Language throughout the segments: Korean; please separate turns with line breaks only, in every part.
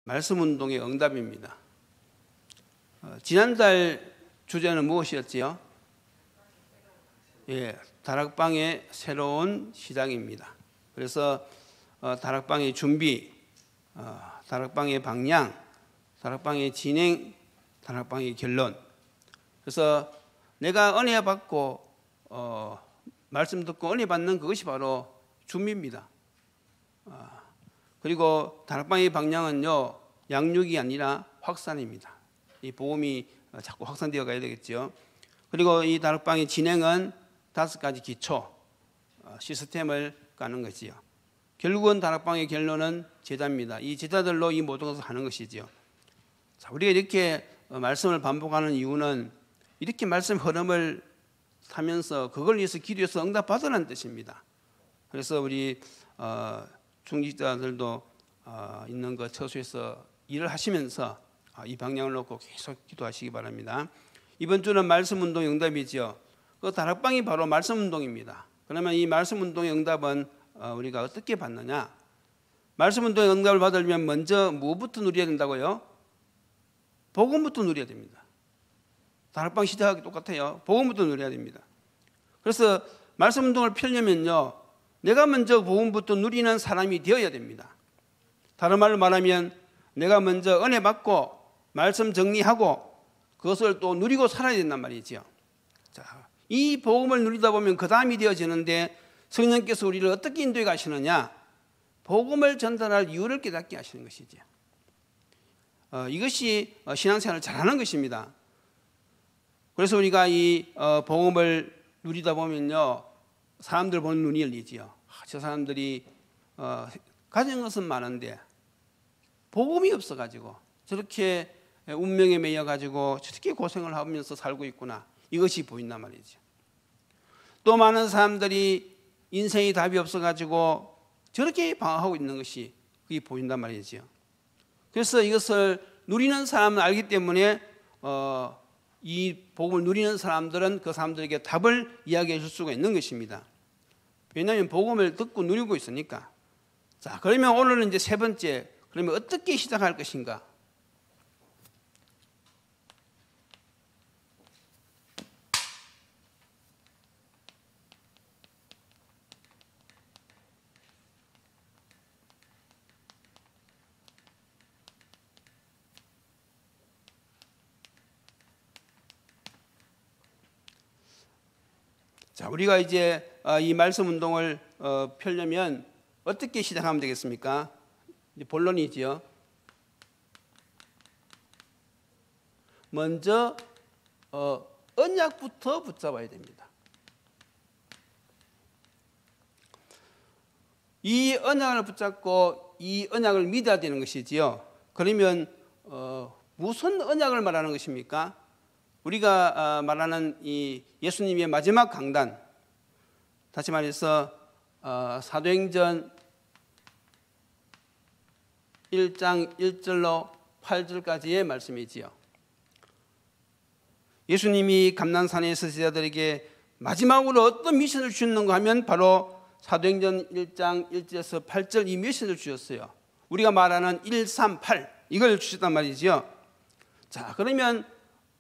말씀 운동의 응답입니다. 지난달 주제는 무엇이었지요? 다락방의 새로운 시작입니다. 그래서 다락방의 준비, 다락방의 방향, 다락방의 진행, 다락방의 결론. 그래서 내가 은혜 받고 말씀 듣고 은혜 받는 그것이 바로 준비입니다. 그리고 다락방의 방향은요, 양육이 아니라 확산입니다. 이 복음이 자꾸 확산되어 가야 되겠죠. 그리고 이 다락방의 진행은 5가지 기초 시스템을 까는 것이요. 결국은 다락방의 결론은 제자입니다. 이 제자들로 이 모든 것을 하는 것이지요. 자, 우리가 이렇게 말씀을 반복하는 이유는 이렇게 말씀 흐름을 타면서 그걸 위해서 기도해서 응답받으라는 뜻입니다. 그래서 우리 중직자들도 있는 것 처소에서 일을 하시면서 이 방향을 놓고 계속 기도하시기 바랍니다. 이번 주는 말씀 운동 응답이죠. 그 다락방이 바로 말씀 운동입니다. 그러면 이 말씀 운동의 응답은 우리가 어떻게 받느냐? 말씀 운동의 응답을 받으려면 먼저 무엇부터 누려야 된다고요? 복음부터 누려야 됩니다. 다락방 시작하기 똑같아요. 복음부터 누려야 됩니다. 그래서 말씀 운동을 펴려면요, 내가 먼저 복음부터 누리는 사람이 되어야 됩니다. 다른 말로 말하면 내가 먼저 은혜 받고 말씀 정리하고 그것을 또 누리고 살아야 된단 말이죠. 자, 이 복음을 누리다 보면 그 다음이 되어지는데 성령께서 우리를 어떻게 인도해 가시느냐? 복음을 전달할 이유를 깨닫게 하시는 것이죠. 이것이 신앙생활을 잘하는 것입니다. 그래서 우리가 이 복음을 누리다 보면요, 사람들 보는 눈이 열리지요. 저 사람들이 가진 것은 많은데 복음이 없어가지고 저렇게 운명에 매여가지고 저렇게 고생을 하면서 살고 있구나, 이것이 보인단 말이죠. 또 많은 사람들이 인생이 답이 없어가지고 저렇게 방황하고 있는 것이 그게 보인단 말이죠. 그래서 이것을 누리는 사람은 알기 때문에 이 복음을 누리는 사람들은 그 사람들에게 답을 이야기해 줄 수가 있는 것입니다. 왜냐하면 복음을 듣고 누리고 있으니까. 자, 그러면 오늘은 이제 세 번째, 그러면 어떻게 시작할 것인가? 자, 우리가 이제 이 말씀 운동을 펴려면 어떻게 시작하면 되겠습니까? 이제 본론이지요. 먼저 언약부터 붙잡아야 됩니다. 이 언약을 붙잡고 이 언약을 믿어야 되는 것이지요. 그러면 무슨 언약을 말하는 것입니까? 우리가 말하는 이 예수님의 마지막 강단, 다시 말해서 사도행전 1장 1절로 8절까지의 말씀이지요. 예수님이 감난산에서 제자들에게 마지막으로 어떤 미션을 주셨는가 하면 바로 사도행전 1장 1절에서 8절 이 미션을 주셨어요. 우리가 말하는 138 이걸 주셨단 말이지요. 자, 그러면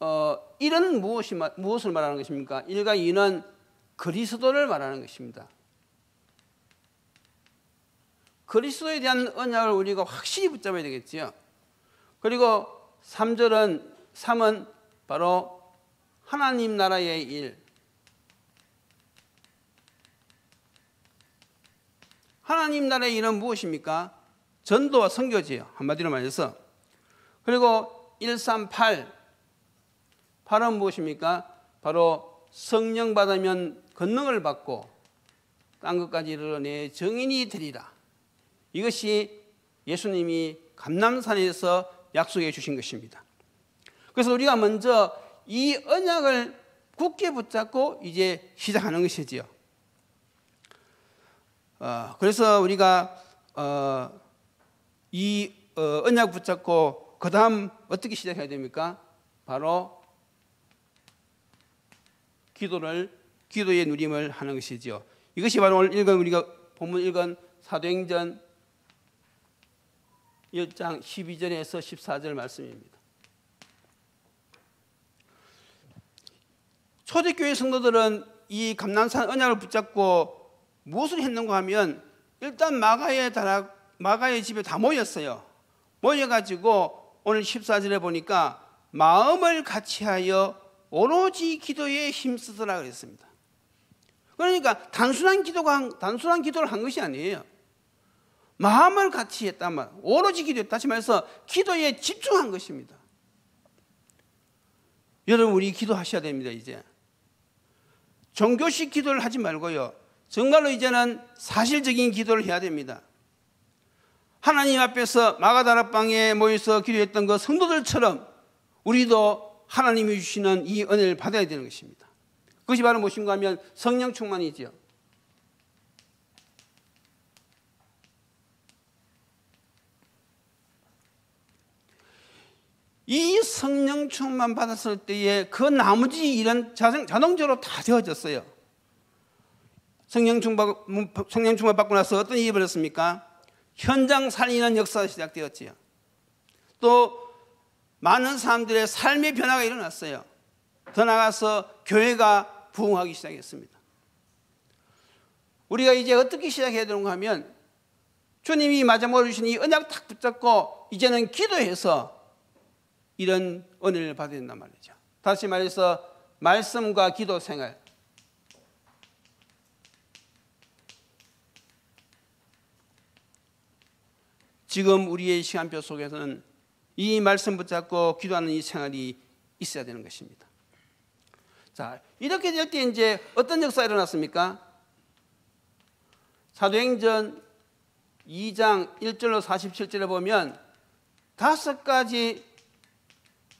1은 무엇을 말하는 것입니까? 1과 2는 그리스도를 말하는 것입니다. 그리스도에 대한 언약을 우리가 확실히 붙잡아야 되겠지요. 그리고 3은 바로 하나님 나라의 일. 하나님 나라의 일은 무엇입니까? 전도와 선교지요. 한마디로 말해서. 그리고 138, 8은 무엇입니까? 바로 성령 받으면 권능을 받고 딴 것까지 이르러내 정인이 되리라. 이것이 예수님이 감람산에서 약속해 주신 것입니다. 그래서 우리가 먼저 이 언약을 굳게 붙잡고 이제 시작하는 것이지요. 그래서 우리가 이 언약 붙잡고 그 다음 어떻게 시작해야 됩니까? 바로 기도의 누림을 하는 것이죠. 이것이 바로 오늘 우리가 본문 읽은 사도행전 1장 12절에서 14절 말씀입니다. 초대교회 성도들은 이 감난산 언약을 붙잡고 무엇을 했는가 하면 일단 마가의 집에 다 모였어요. 모여가지고 오늘 14절에 보니까 마음을 같이하여 오로지 기도에 힘쓰더라 그랬습니다. 그러니까 단순한 기도를 한 것이 아니에요. 마음을 같이 했단 말, 오로지 기도, 다시 말해서 기도에 집중한 것입니다. 여러분, 우리 기도하셔야 됩니다. 이제 종교식 기도를 하지 말고요, 정말로 이제는 사실적인 기도를 해야 됩니다. 하나님 앞에서 마가다락방에 모여서 기도했던 그 성도들처럼 우리도 하나님이 주시는 이 은혜를 받아야 되는 것입니다. 그것이 바로 무엇인가 하면 성령 충만이지요. 이 성령 충만 받았을 때에 그 나머지 일은 자동적으로 다 되어졌어요. 성령 충만 받고 나서 어떤 일이 벌어졌습니까? 현장 살리는 역사가 시작되었지요. 또 많은 사람들의 삶의 변화가 일어났어요. 더 나아가서 교회가 부흥하기 시작했습니다. 우리가 이제 어떻게 시작해야 되는가 하면 주님이 마지막으로 주신 이 언약 딱 붙잡고 이제는 기도해서 이런 은혜를 받아야 된단 말이죠. 다시 말해서 말씀과 기도 생활. 지금 우리의 시간표 속에서는 이 말씀 붙잡고 기도하는 이 생활이 있어야 되는 것입니다. 자, 이렇게 될 때 이제 어떤 역사가 일어났습니까? 사도행전 2장 1절로 47절에 보면 5가지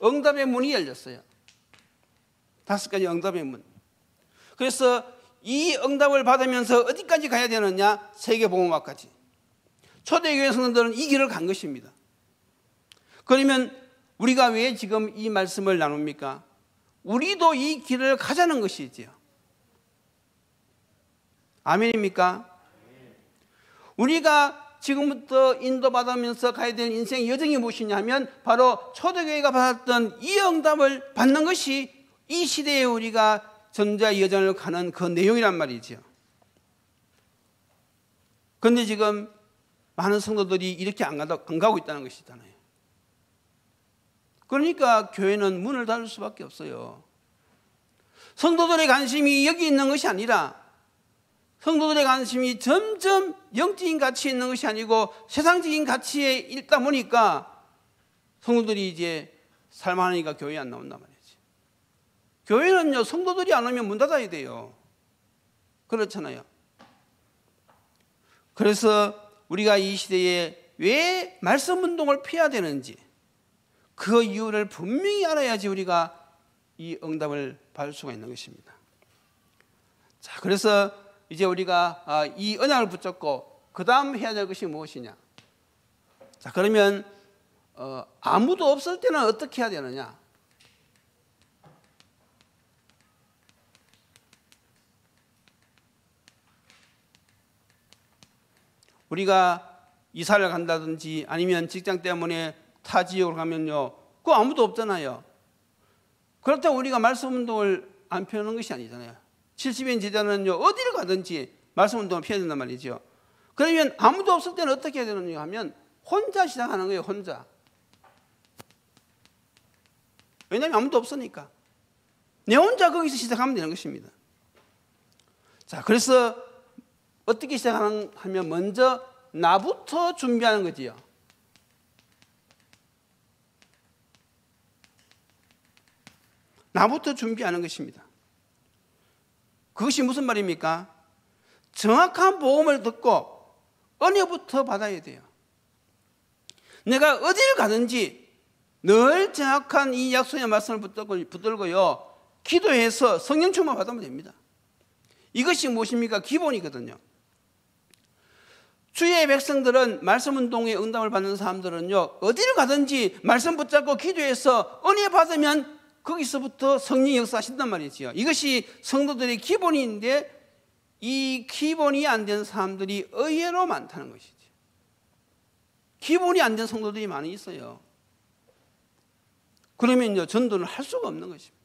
응답의 문이 열렸어요. 5가지 응답의 문. 그래서 이 응답을 받으면서 어디까지 가야 되느냐? 세계복음화까지. 초대교회 성도들은 이 길을 간 것입니다. 그러면 우리가 왜 지금 이 말씀을 나눕니까? 우리도 이 길을 가자는 것이지요. 아멘입니까? 우리가 지금부터 인도받으면서 가야 될 인생의 여정이 무엇이냐 하면 바로 초대교회가 받았던 이 응답을 받는 것이 이 시대에 우리가 전자의 여정을 가는 그 내용이란 말이지요. 그런데 지금 많은 성도들이 이렇게 안 가고 있다는 것이잖아요. 그러니까 교회는 문을 닫을 수밖에 없어요. 성도들의 관심이 여기 있는 것이 아니라 성도들의 관심이 점점 영적인 가치에 있는 것이 아니고 세상적인 가치에 있다 보니까 성도들이 이제 살만하니까 교회에 안 나온단 말이지. 교회는요, 성도들이 안 오면 문 닫아야 돼요. 그렇잖아요. 그래서 우리가 이 시대에 왜 말씀 운동을 피해야 되는지 그 이유를 분명히 알아야지 우리가 이 응답을 받을 수가 있는 것입니다. 자, 그래서 이제 우리가 이 언약을 붙잡고 그 다음 해야 될 것이 무엇이냐? 자, 그러면 아무도 없을 때는 어떻게 해야 되느냐? 우리가 이사를 간다든지 아니면 직장 때문에 타 지역으로 가면요, 그거 아무도 없잖아요. 그렇다고 우리가 말씀 운동을 안 펴는 것이 아니잖아요. 70인 제자는요, 어디를 가든지 말씀 운동을 피해야 된단 말이죠. 그러면 아무도 없을 때는 어떻게 해야 되느냐 하면 혼자 시작하는 거예요. 혼자. 왜냐하면 아무도 없으니까 내 혼자 거기서 시작하면 되는 것입니다. 자, 그래서 어떻게 시작하면 먼저 나부터 준비하는 거지요. 나부터 준비하는 것입니다. 그것이 무슨 말입니까? 정확한 복음을 듣고 은혜부터 받아야 돼요. 내가 어디를 가든지 늘 정확한 이 약속의 말씀을 붙들고요, 기도해서 성령 충만 받으면 됩니다. 이것이 무엇입니까? 기본이거든요. 주의 백성들은 말씀 운동에 응답을 받는 사람들은요, 어디를 가든지 말씀 붙잡고 기도해서 은혜 받으면 거기서부터 성령 역사하신단 말이지요. 이것이 성도들의 기본인데 이 기본이 안 된 사람들이 의외로 많다는 것이죠. 기본이 안 된 성도들이 많이 있어요. 그러면요, 전도를 할 수가 없는 것입니다.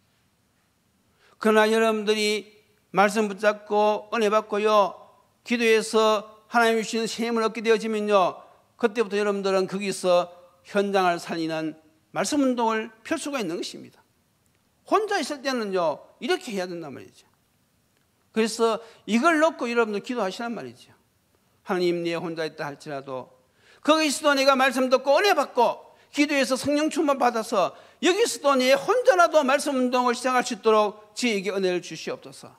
그러나 여러분들이 말씀 붙잡고 은혜 받고요, 기도해서 하나님이 주시는 새 힘을 얻게 되어지면요, 그때부터 여러분들은 거기서 현장을 살리는 말씀 운동을 펼 수가 있는 것입니다. 혼자 있을 때는요, 이렇게 해야 된단 말이죠. 그래서 이걸 놓고 여러분들 기도하시란 말이죠. 하나님, 내 혼자 있다 할지라도 거기서도 내가 말씀 듣고 은혜 받고 기도해서 성령 충만 받아서 여기서도 내 혼자라도 말씀 운동을 시작할 수 있도록 저에게 은혜를 주시옵소서.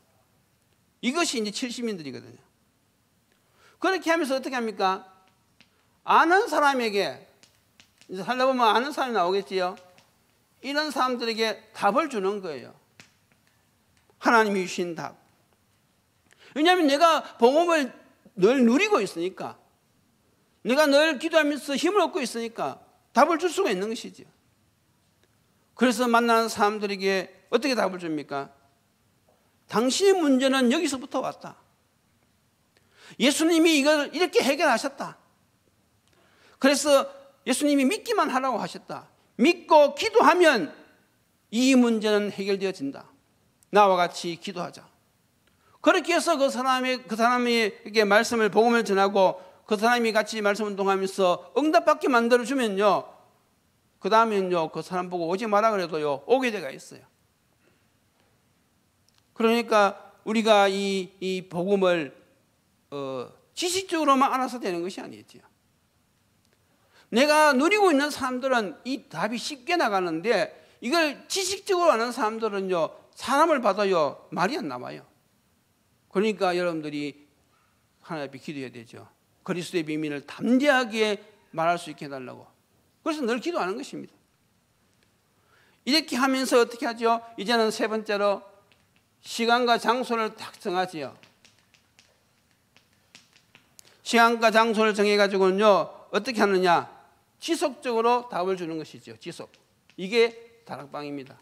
이것이 이제 70인들이거든요. 그렇게 하면서 어떻게 합니까? 아는 사람에게, 이제 살다 보면 아는 사람이 나오겠지요. 이런 사람들에게 답을 주는 거예요. 하나님이 주신 답. 왜냐하면 내가 복음을 늘 누리고 있으니까, 내가 늘 기도하면서 힘을 얻고 있으니까 답을 줄 수가 있는 것이죠. 그래서 만나는 사람들에게 어떻게 답을 줍니까? 당신의 문제는 여기서부터 왔다. 예수님이 이걸 이렇게 해결하셨다. 그래서 예수님이 믿기만 하라고 하셨다. 믿고 기도하면 이 문제는 해결되어진다. 나와 같이 기도하자. 그렇게 해서 그 사람에게 말씀을, 복음을 전하고 그 사람이 같이 말씀 운동하면서 응답받게 만들어주면요, 그 다음에는요, 그 사람 보고 오지 마라 그래도요, 오게 돼가 있어요. 그러니까 우리가 이 복음을 지식적으로만 알아서 되는 것이 아니지요. 내가 누리고 있는 사람들은 이 답이 쉽게 나가는데, 이걸 지식적으로 아는 사람들은요, 사람을 봐도요, 말이 안 나와요. 그러니까 여러분들이 하나님 앞에 기도해야 되죠. 그리스도의 비밀을 담대하게 말할 수 있게 해달라고. 그래서 늘 기도하는 것입니다. 이렇게 하면서 어떻게 하죠? 이제는 세 번째로 시간과 장소를 딱 정하지요. 시간과 장소를 정해가지고는요, 어떻게 하느냐? 지속적으로 답을 주는 것이죠. 지속. 이게 다락방입니다.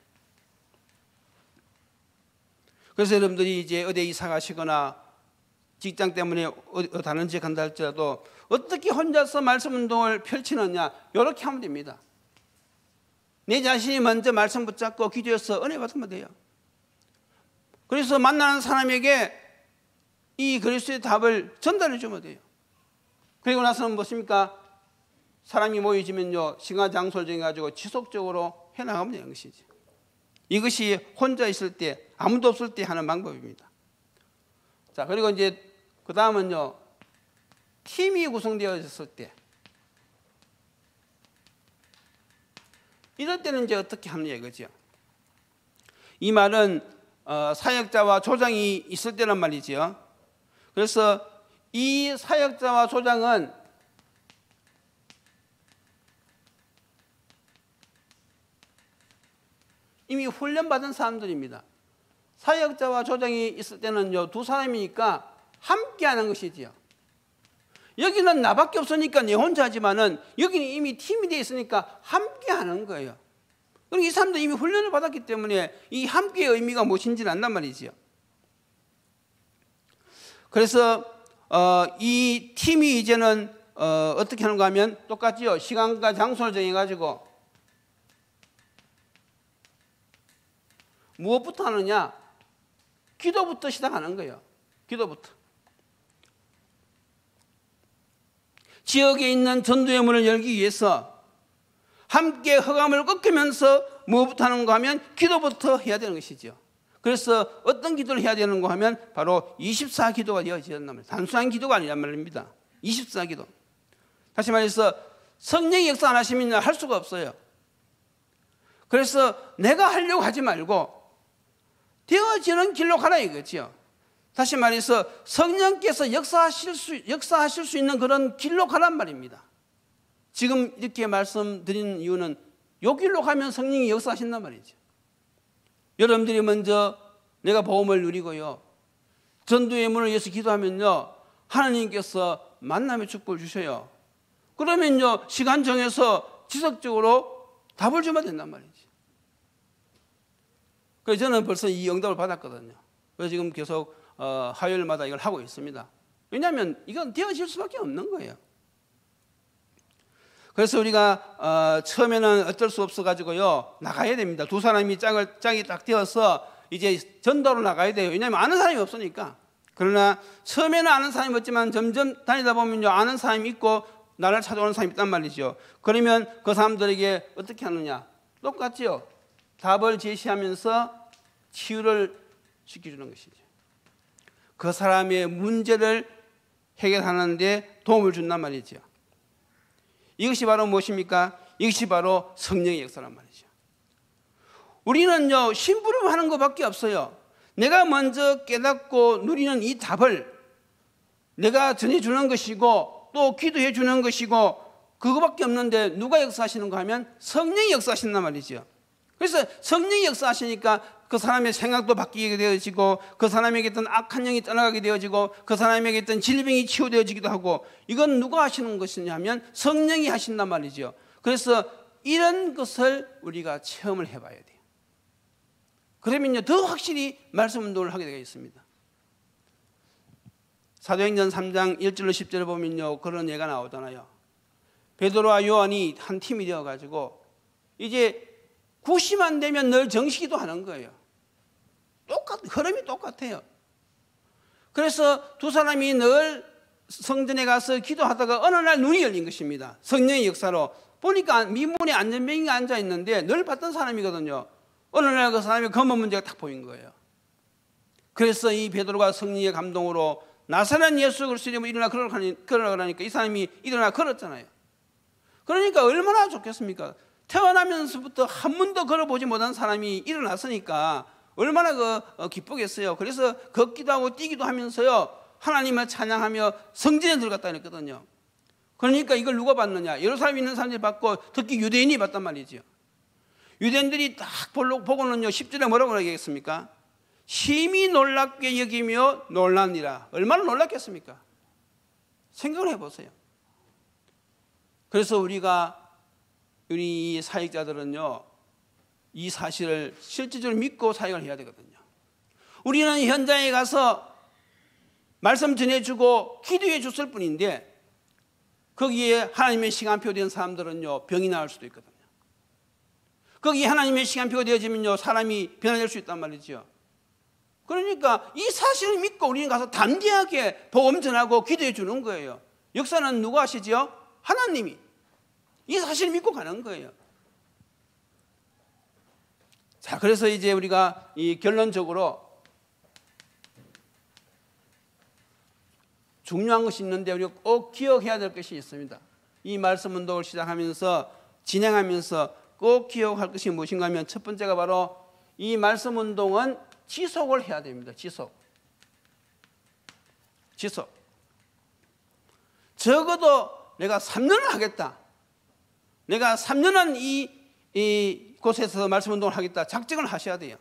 그래서 여러분들이 이제 어디 이사 가시거나 직장 때문에 다른 지에 간다 할지라도 어떻게 혼자서 말씀 운동을 펼치느냐, 이렇게 하면 됩니다. 내 자신이 먼저 말씀 붙잡고 기도해서 은혜 받으면 돼요. 그래서 만나는 사람에게 이 그리스도의 답을 전달해 주면 돼요. 그리고 나서는 무엇입니까? 사람이 모여지면요, 시간 장소를 정해가지고 지속적으로 해나가면 되는 것이죠. 이것이 혼자 있을 때, 아무도 없을 때 하는 방법입니다. 자, 그리고 이제 그 다음은요, 팀이 구성되어졌을 때, 이럴 때는 이제 어떻게 하느냐 이거죠. 이 말은 사역자와 조장이 있을 때란 말이죠. 그래서 이 사역자와 조장은 이미 훈련받은 사람들입니다. 사역자와 조장이 있을 때는요, 두 사람이니까 함께 하는 것이지요. 여기는 나밖에 없으니까 내 혼자 하지만은 여기는 이미 팀이 되어 있으니까 함께 하는 거예요. 그리고 이 사람도 이미 훈련을 받았기 때문에 이 함께의 의미가 무엇인지는 안단 말이지요. 그래서 이 팀이 이제는 어떻게 하는가 하면 똑같지요. 시간과 장소를 정해가지고 무엇부터 하느냐? 기도부터 시작하는 거예요. 기도부터. 지역에 있는 전도의 문을 열기 위해서 함께 허감을 꺾으면서 무엇부터 하는가 하면 기도부터 해야 되는 것이죠. 그래서 어떤 기도를 해야 되는가 하면 바로 24기도가 되어진단 말이에요. 단순한 기도가 아니란 말입니다. 24기도. 다시 말해서 성령이 역사 안 하시면 할 수가 없어요. 그래서 내가 하려고 하지 말고 되어지는 길로 가라 이거죠. 다시 말해서 성령께서 역사하실 수 있는 그런 길로 가란 말입니다. 지금 이렇게 말씀드리는 이유는 이 길로 가면 성령이 역사하신단 말이죠. 여러분들이 먼저 내가 복음을 누리고요, 전도의 문을 위해서 기도하면요, 하나님께서 만남의 축복을 주셔요. 그러면요, 시간 정해서 지속적으로 답을 주면 된단 말이죠. 그래서 저는 벌써 이 응답을 받았거든요. 그래서 지금 계속 화요일마다 이걸 하고 있습니다. 왜냐하면 이건 되어질 수밖에 없는 거예요. 그래서 우리가 처음에는 어쩔 수 없어 가지고요 나가야 됩니다. 두 사람이 짝이 딱 되어서 이제 전도로 나가야 돼요. 왜냐하면 아는 사람이 없으니까. 그러나 처음에는 아는 사람이 없지만 점점 다니다 보면요 아는 사람이 있고 나를 찾아오는 사람이 있단 말이죠. 그러면 그 사람들에게 어떻게 하느냐? 똑같죠. 답을 제시하면서 치유를 시켜주는 것이죠. 그 사람의 문제를 해결하는 데 도움을 준단 말이죠. 이것이 바로 무엇입니까? 이것이 바로 성령의 역사란 말이죠. 우리는요 심부름하는 것밖에 없어요. 내가 먼저 깨닫고 누리는 이 답을 내가 전해주는 것이고 또 기도해 주는 것이고 그거밖에 없는데 누가 역사하시는가 하면 성령이 역사하신단 말이죠. 그래서 성령이 역사하시니까 그 사람의 생각도 바뀌게 되어지고 그 사람에게 있던 악한 영이 떠나가게 되어지고 그 사람에게 있던 질병이 치유되어지기도 하고 이건 누가 하시는 것이냐 하면 성령이 하신단 말이죠. 그래서 이런 것을 우리가 체험을 해봐야 돼요. 그러면요 더 확실히 말씀 운동을 하게 되겠습니다. 사도행전 3장 1절로 10절을 보면요 그런 예가 나오잖아요. 베드로와 요한이 한 팀이 되어가지고 이제 90만 되면 늘 정식기도 하는 거예요. 흐름이 똑같아요. 그래서 두 사람이 늘 성전에 가서 기도하다가 어느 날 눈이 열린 것입니다. 성령의 역사로 보니까 미문에 안전병이 앉아 있는데 늘 봤던 사람이거든요. 어느 날 그 사람이 검은 문제가 딱 보인 거예요. 그래서 이 베드로가 성령의 감동으로 나사렛 예수 그리스도로 일어나 걸어가라니까 이 사람이 일어나 걸었잖아요. 그러니까 얼마나 좋겠습니까? 태어나면서부터 한 번도 걸어보지 못한 사람이 일어났으니까 얼마나 기쁘겠어요. 그래서 걷기도 하고 뛰기도 하면서요 하나님을 찬양하며 성전에 들어갔다 그랬거든요. 그러니까 이걸 누가 봤느냐? 예루살렘에 있는 사람들이 봤고 특히 유대인이 봤단 말이죠. 유대인들이 딱 보고는요 10절에 뭐라고 얘기했습니까? 심히 놀랍게 여기며 놀라니라. 얼마나 놀랐겠습니까? 생각을 해보세요. 그래서 우리 사역자들은요 이 사실을 실질적으로 믿고 사역을 해야 되거든요. 우리는 현장에 가서 말씀 전해주고 기도해 줬을 뿐인데 거기에 하나님의 시간표 된 사람들은요 병이 나을 수도 있거든요. 거기에 하나님의 시간표가 되어지면요 사람이 변화될 수 있단 말이죠. 그러니까 이 사실을 믿고 우리는 가서 담대하게 복음 전하고 기도해 주는 거예요. 역사는 누가 하시죠? 하나님이. 이 사실을 믿고 가는 거예요. 자, 그래서 이제 우리가 이 결론적으로 중요한 것이 있는데 우리가 꼭 기억해야 될 것이 있습니다. 이 말씀 운동을 시작하면서 진행하면서 꼭 기억할 것이 무엇인가 하면 첫 번째가 바로 이 말씀 운동은 지속을 해야 됩니다. 지속. 적어도 내가 3년을 하겠다. 내가 3년은 이 곳에서 말씀 운동을 하겠다. 작정을 하셔야 돼요.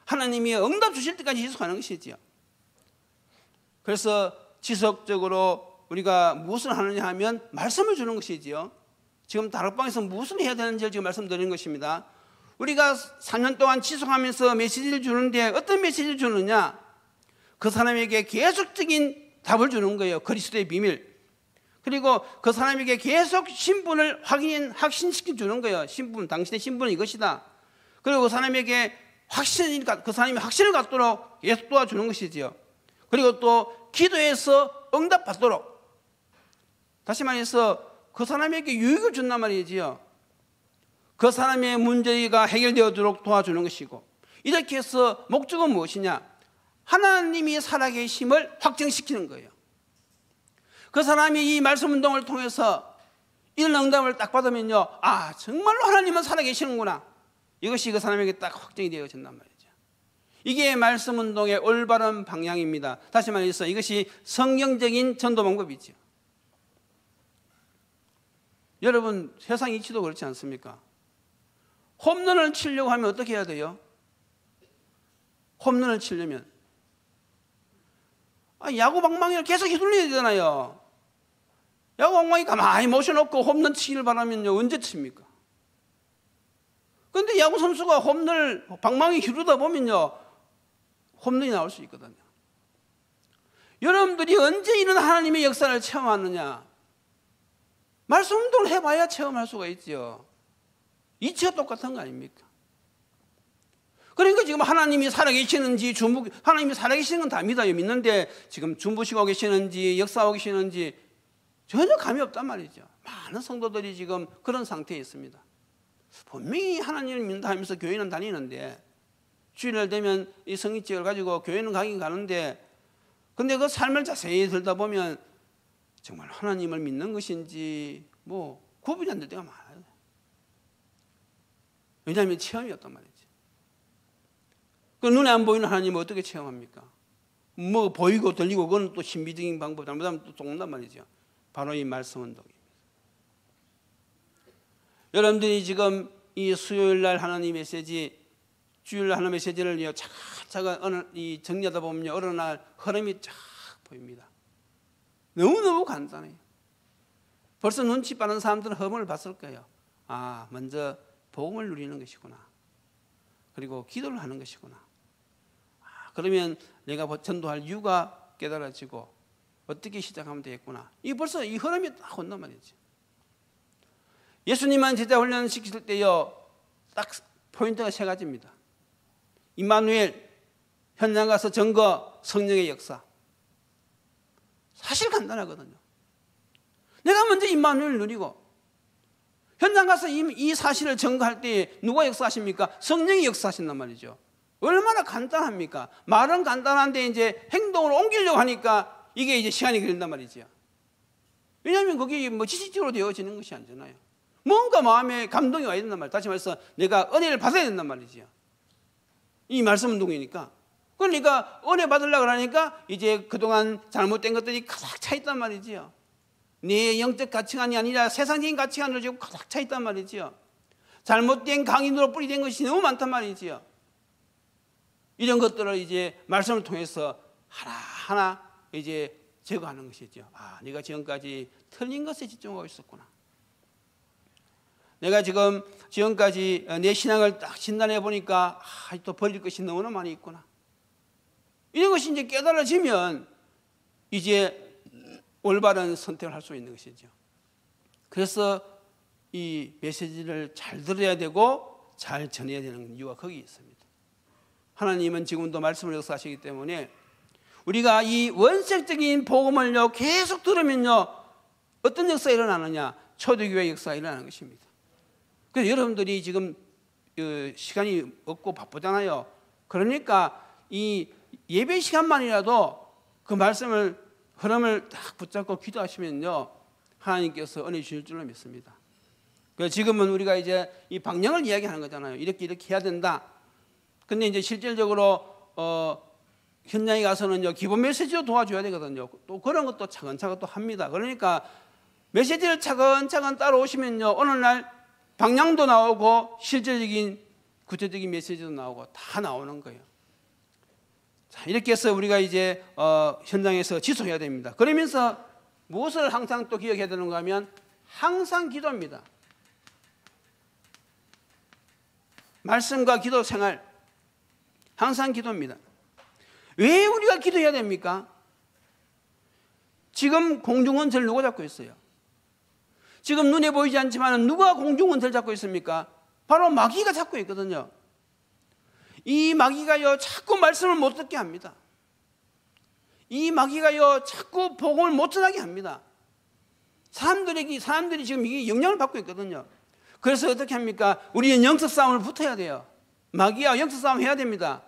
하나님이 응답 주실 때까지 지속하는 것이지요. 그래서 지속적으로 우리가 무엇을 하느냐 하면 말씀을 주는 것이지요. 지금 다락방에서 무엇을 해야 되는지를 지금 말씀드리는 것입니다. 우리가 3년 동안 지속하면서 메시지를 주는데 어떤 메시지를 주느냐? 그 사람에게 계속적인 답을 주는 거예요. 그리스도의 비밀. 그리고 그 사람에게 계속 신분을 확신시켜 주는 거예요. 신분, 당신의 신분은 이것이다. 그리고 그 사람에게 그 사람이 확신을 갖도록 계속 도와주는 것이지요. 그리고 또 기도해서 응답받도록. 다시 말해서 그 사람에게 유익을 준단 말이지요. 그 사람의 문제가 해결되도록 도와주는 것이고, 이렇게 해서 목적은 무엇이냐? 하나님이 살아계심을 확증시키는 거예요. 그 사람이 이 말씀 운동을 통해서 이런 응답을 딱 받으면요, 아, 정말로 하나님은 살아계시는구나. 이것이 그 사람에게 딱 확정이 되어진단 말이죠. 이게 말씀 운동의 올바른 방향입니다. 다시 말해서 이것이 성경적인 전도 방법이죠. 여러분, 세상 이치도 그렇지 않습니까? 홈런을 치려고 하면 어떻게 해야 돼요? 홈런을 치려면 야구 방망이를 계속 휘둘러야 되잖아요. 야구 방망이 가만히 모셔놓고 홈런 치기를 바라면요, 언제 칩니까? 그런데 야구 선수가 홈런을 방망이 휘두르다 보면요, 홈런이 나올 수 있거든요. 여러분들이 언제 이런 하나님의 역사를 체험하느냐? 말씀 운동을 해봐야 체험할 수가 있죠. 이치가 똑같은 거 아닙니까? 그러니까 지금 하나님이 살아계시는지 하나님이 살아계시는 건 다 믿어요. 믿는데 지금 준부시고 계시는지 역사하고 계시는지 전혀 감이 없단 말이죠. 많은 성도들이 지금 그런 상태에 있습니다. 분명히 하나님을 믿는다 하면서 교회는 다니는데 주일날 되면 이 성의책을 가지고 교회는 가긴 가는데 근데 그 삶을 자세히 들다 보면 정말 하나님을 믿는 것인지 뭐 구분이 안 될 때가 많아요. 왜냐하면 체험이 없단 말이죠. 그 눈에 안 보이는 하나님을 어떻게 체험합니까? 뭐 보이고 들리고 그건 또 신비적인 방법 잘못하면 또 속는단 말이죠. 바로 이 말씀 운동입니다. 여러분들이 지금 이 수요일 날 하나님 메시지, 주일 날 하나님 메시지를 차근차근 이 정리하다 보면 어느 날 흐름이 쫙 보입니다. 너무너무 간단해요. 벌써 눈치 빠른 사람들은 흐름을 봤을 거예요. 아, 먼저 복음을 누리는 것이구나. 그리고 기도를 하는 것이구나. 그러면 내가 전도할 이유가 깨달아지고 어떻게 시작하면 되겠구나. 이 벌써 이 흐름이 딱 온단 말이죠. 예수님만 제자 훈련 시킬 때요, 딱 포인트가 세 가지입니다. 임마누엘, 현장 가서 증거, 성령의 역사. 사실 간단하거든요. 내가 먼저 임마누엘 누리고 현장 가서 이 사실을 증거할 때 누가 역사하십니까? 성령이 역사하신단 말이죠. 얼마나 간단합니까? 말은 간단한데 이제 행동으로 옮기려고 하니까 이게 이제 시간이 걸린단 말이죠. 왜냐하면 그게 뭐 지식적으로 되어지는 것이 아니잖아요. 뭔가 마음에 감동이 와야 된단 말이에요. 다시 말해서 내가 은혜를 받아야 된단 말이죠. 이 말씀 운동이니까. 그러니까 은혜 받으려고 하니까 이제 그동안 잘못된 것들이 가득 차 있단 말이지요. 내 영적 가치관이 아니라 세상적인 가치관으로 지금 가득 차 있단 말이지요. 잘못된 강인으로 뿌리된 것이 너무 많단 말이지요. 이런 것들을 이제 말씀을 통해서 하나하나 이제 제거하는 것이죠. 아, 내가 지금까지 틀린 것에 집중하고 있었구나. 내가 지금까지 내 신앙을 딱 진단해 보니까 또 버릴 것이 너무나 많이 있구나. 이런 것이 이제 깨달아지면 이제 올바른 선택을 할 수 있는 것이죠. 그래서 이 메시지를 잘 들어야 되고 잘 전해야 되는 이유가 거기 있습니다. 하나님은 지금도 말씀을 역사하시기 때문에 우리가 이 원색적인 복음을요 계속 들으면요 어떤 역사가 일어나느냐? 초대교회 역사가 일어나는 것입니다. 그래서 여러분들이 지금 시간이 없고 바쁘잖아요. 그러니까 이 예배 시간만이라도 그 말씀을 흐름을 딱 붙잡고 기도하시면요 하나님께서 은혜 주실 줄로 믿습니다. 그래서 지금은 우리가 이제 이 방향을 이야기하는 거잖아요. 이렇게 해야 된다. 근데 이제 실질적으로 현장에 가서는요 기본 메시지도 도와줘야 되거든요. 또 그런 것도 차근차근 또 합니다. 그러니까 메시지를 차근차근 따라오시면요 어느 날 방향도 나오고 실질적인 구체적인 메시지도 나오고 다 나오는 거예요. 자, 이렇게 해서 우리가 이제 현장에서 지속해야 됩니다. 그러면서 무엇을 항상 또 기억해야 되는가 하면 항상 기도입니다. 말씀과 기도 생활 항상 기도입니다. 왜 우리가 기도해야 됩니까? 지금 공중원세를 누가 잡고 있어요? 지금 눈에 보이지 않지만 누가 공중원세를 잡고 있습니까? 바로 마귀가 잡고 있거든요. 이 마귀가요 자꾸 말씀을 못 듣게 합니다. 이 마귀가요 자꾸 복음을 못 전하게 합니다. 사람들이 지금 이게 영향을 받고 있거든요. 그래서 어떻게 합니까? 우리는 영적 싸움을 붙어야 돼요. 마귀하고 영적 싸움 해야 됩니다.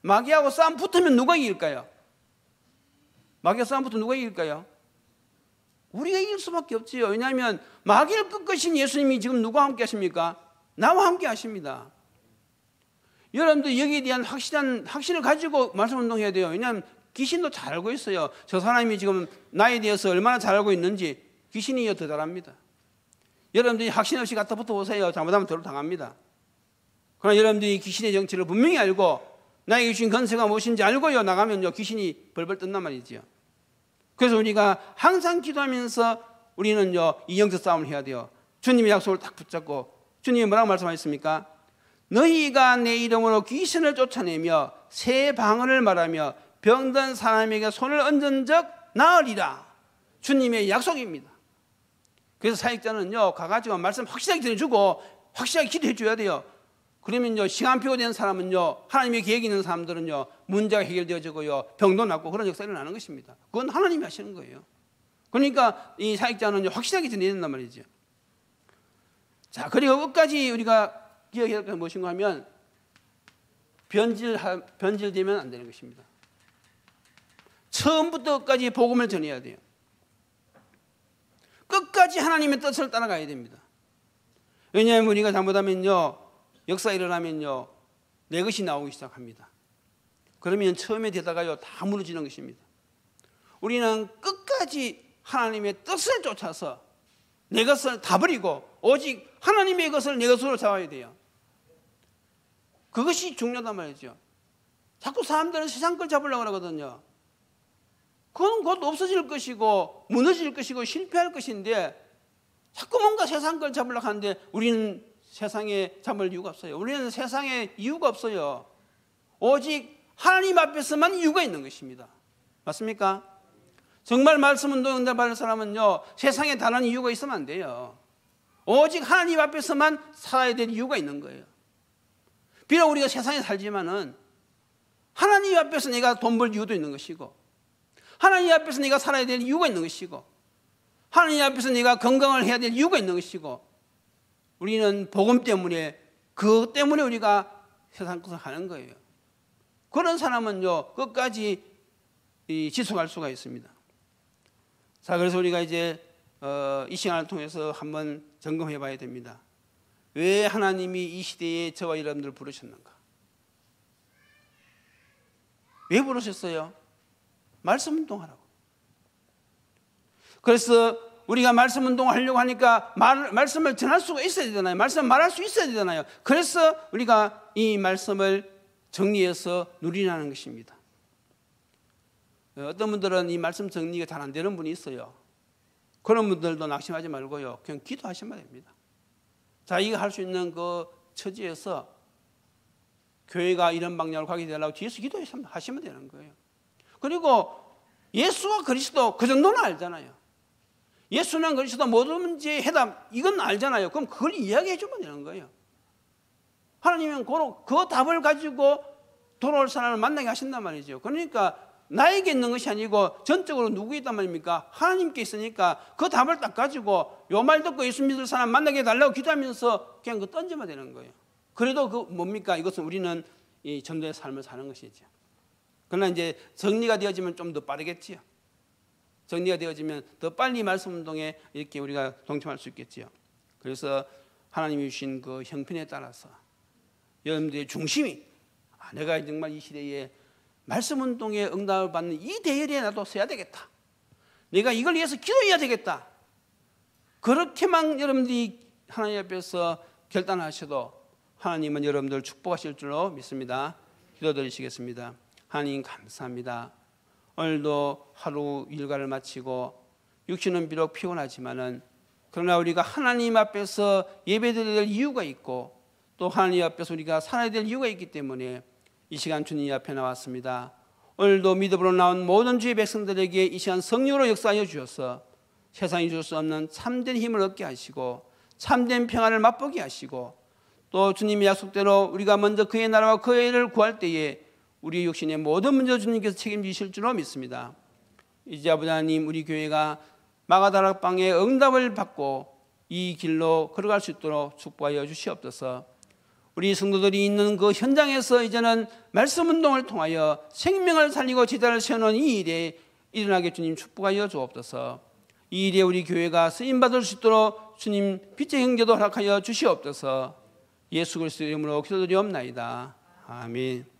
마귀하고 싸움 붙으면 누가 이길까요? 마귀하고 싸움 붙으면 누가 이길까요? 우리가 이길 수밖에 없지요. 왜냐하면 마귀를 꺾으신 예수님이 지금 누구와 함께 하십니까? 나와 함께 하십니다. 여러분들 여기에 대한 확신을 가지고 말씀 운동해야 돼요. 왜냐하면 귀신도 잘 알고 있어요. 저 사람이 지금 나에 대해서 얼마나 잘 알고 있는지 귀신이 더 잘 압니다. 여러분들이 확신 없이 갖다 붙어보세요. 잘못하면 도로 당합니다. 그러나 여러분들이 귀신의 정체를 분명히 알고 나에게 주신 권세가 무엇인지 알고요 나가면요 귀신이 벌벌 뜬단 말이지요. 그래서 우리가 항상 기도하면서 우리는요 이 영적 싸움을 해야 돼요. 주님의 약속을 딱 붙잡고 주님이 뭐라고 말씀하셨습니까? 너희가 내 이름으로 귀신을 쫓아내며 새 방언을 말하며 병든 사람에게 손을 얹은 적 나으리라. 주님의 약속입니다. 그래서 사역자는요, 가가지고 말씀 확실하게 전해주고 확실하게 기도해 줘야 돼요. 그러면요, 시간표가 된 사람은요, 하나님의 계획이 있는 사람들은요, 문제가 해결되어지고요, 병도 낫고 그런 역사가 일어나는 것입니다. 그건 하나님이 하시는 거예요. 그러니까 이 사역자는요, 확실하게 전해야 된단 말이죠. 자, 그리고 끝까지 우리가 기억해야 할 것은 무엇인가 하면 변질되면 안 되는 것입니다. 처음부터 끝까지 복음을 전해야 돼요. 끝까지 하나님의 뜻을 따라가야 됩니다. 왜냐하면 우리가 잘못하면요, 역사 일어나면요, 내 것이 나오기 시작합니다. 그러면 처음에 되다가요, 다 무너지는 것입니다. 우리는 끝까지 하나님의 뜻을 쫓아서 내 것을 다 버리고 오직 하나님의 것을 내 것으로 잡아야 돼요. 그것이 중요하단 말이죠. 자꾸 사람들은 세상 걸 잡으려고 하거든요. 그건 곧 없어질 것이고 무너질 것이고 실패할 것인데 자꾸 뭔가 세상 걸 잡으려고 하는데 우리는 세상에 잡을 이유가 없어요. 우리는 세상에 이유가 없어요. 오직 하나님 앞에서만 이유가 있는 것입니다. 맞습니까? 정말 말씀 운동 응답받을 사람은요, 세상에 다른 이유가 있으면 안 돼요. 오직 하나님 앞에서만 살아야 될 이유가 있는 거예요. 비록 우리가 세상에 살지만은 하나님 앞에서 내가 돈 벌 이유도 있는 것이고, 하나님 앞에서 내가 살아야 될 이유가 있는 것이고, 하나님 앞에서 내가 건강을 해야 될 이유가 있는 것이고, 우리는 복음 때문에, 그것 때문에 우리가 세상 것을 하는 거예요. 그런 사람은요, 끝까지 지속할 수가 있습니다. 자, 그래서 우리가 이제 이 시간을 통해서 한번 점검해 봐야 됩니다. 왜 하나님이 이 시대에 저와 여러분들을 부르셨는가? 왜 부르셨어요? 말씀 운동하라고. 그래서 우리가 말씀 운동을 하려고 하니까 말씀을 전할 수가 있어야 되잖아요. 말씀을 말할 수 있어야 되잖아요. 그래서 우리가 이 말씀을 정리해서 누리라는 것입니다. 어떤 분들은 이 말씀 정리가 잘 안 되는 분이 있어요. 그런 분들도 낙심하지 말고요, 그냥 기도하시면 됩니다. 자, 이거 할 수 있는 그 처지에서 교회가 이런 방향으로 가게 되려고 뒤에서 기도하시면 되는 거예요. 그리고 예수와 그리스도 그 정도는 알잖아요. 예수는 그리스도 모든 문제의 해답, 이건 알잖아요. 그럼 그걸 이야기해 주면 되는 거예요. 하나님은 그 답을 가지고 돌아올 사람을 만나게 하신단 말이죠. 그러니까 나에게 있는 것이 아니고 전적으로 누구 있단 말입니까? 하나님께 있으니까 그 답을 딱 가지고 요 말 듣고 예수 믿을 사람 만나게 해달라고 기도하면서 그냥 그 던지면 되는 거예요. 그래도 그 뭡니까? 이것은 우리는 이 전도의 삶을 사는 것이죠. 그러나 이제 정리가 되어지면 좀 더 빠르겠지요. 정리가 되어지면 더 빨리 말씀 운동에 이렇게 우리가 동참할 수 있겠지요. 그래서 하나님이 주신 그 형편에 따라서 여러분들의 중심이, 내가 정말 이 시대에 말씀 운동에 응답을 받는 이 대열에 나도 서야 되겠다. 내가 이걸 위해서 기도해야 되겠다. 그렇게만 여러분들이 하나님 앞에서 결단하셔도 하나님은 여러분들 축복하실 줄로 믿습니다. 기도드리시겠습니다. 하나님 감사합니다. 오늘도 하루 일과를 마치고 육신은 비록 피곤하지만은 그러나 우리가 하나님 앞에서 예배드려야 될 이유가 있고 또 하나님 앞에서 우리가 살아야 될 이유가 있기 때문에 이 시간 주님 앞에 나왔습니다. 오늘도 믿음으로 나온 모든 주의 백성들에게 이 시간 성령으로 역사하여 주셔서 세상이 줄 수 없는 참된 힘을 얻게 하시고 참된 평안을 맛보게 하시고 또 주님의 약속대로 우리가 먼저 그의 나라와 그의 일을 구할 때에 우리 육신의 모든 문제 주님께서 책임지실 줄로 믿습니다. 이제 아버지 하나님, 우리 교회가 마가다락방의 응답을 받고 이 길로 걸어갈 수 있도록 축복하여 주시옵소서. 우리 성도들이 있는 그 현장에서 이제는 말씀 운동을 통하여 생명을 살리고 제자를 세우는 이 일에 일어나게 주님 축복하여 주옵소서. 이 일에 우리 교회가 쓰임받을 수 있도록 주님 빛의 형제도 허락하여 주시옵소서. 예수 그리스도의 이름으로 기도드리옵나이다. 아멘.